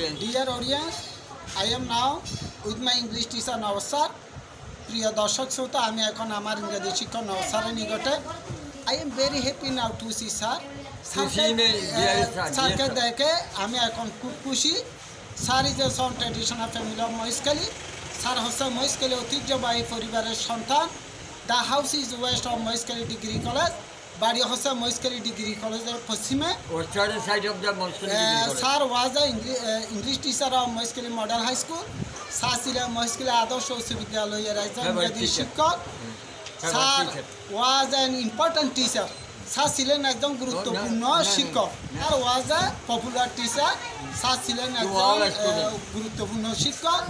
audience. Dear audience, I am now with my English teacher Nawasar. প্রিয় দর্শক শ্রোতা, আমি এখন আমার ইংরেজি শিক্ষক নওসারের নিকটে। I am very happy now to see sir. স্যারকে দেখে আমি এখন খুব খুশি। Sir is a son traditional family of Maheshkhali. Sir হচ্ছে মহেশখালী ঐতিহ্যবাহী পরিবারের সন্তান। The house is west of Maheshkhali degree college. বাড়ি হচ্ছে মহেশখালী ডিগ্রি কলেজের পশ্চিমে। Sir was a English teacher of Maheshkhali model high school. Sir ছিলেন মহেশখালী আদর্শ উচ্চ বিদ্যালয়ের একজন ইংরেজি শিক্ষক। Sir was an important teacher. Sir ছিলেন একজন গুরুত্বপূর্ণ শিক্ষক। Sir was a popular teacher. Sir ছিলেন একজন গুরুত্বপূর্ণ শিক্ষক।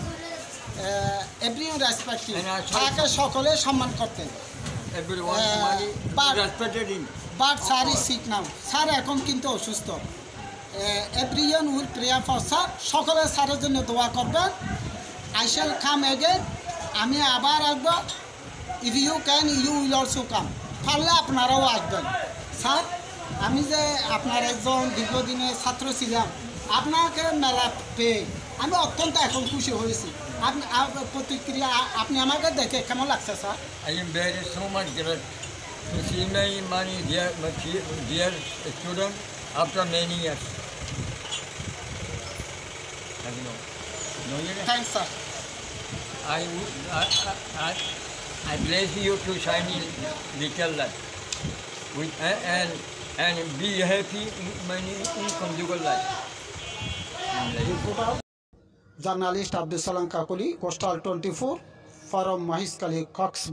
Everyone respect him. তাকে সকলে সম্মান করতেন। But sir is sick now. Sir এখন কিন্তু অসুস্থ। Everyone will prayer for sir. সকলে স্যারের জন্য দোয়া করবেন। I shall come again. আমি আবার আসবো। If you can you will also come. পারলে আপনারাও আসবেন। স্যার, আমি যে আপনার একজন দীর্ঘদিনের ছাত্র ছিলাম, আপনাকে মেলা পেয়ে আমি অত্যন্ত এখন খুশি হয়েছি। প্রতিক্রিয়া আপনি আমাকে দেখে কেমন লাগছে sir? I am very so much glad to see my dear student after many years. Thanks, sir. I bless you to shine in little life and be happy in conjugal life. Journalist Abdul Salam Kakuli, Coastal 24, from Mহেশখালী, Cox's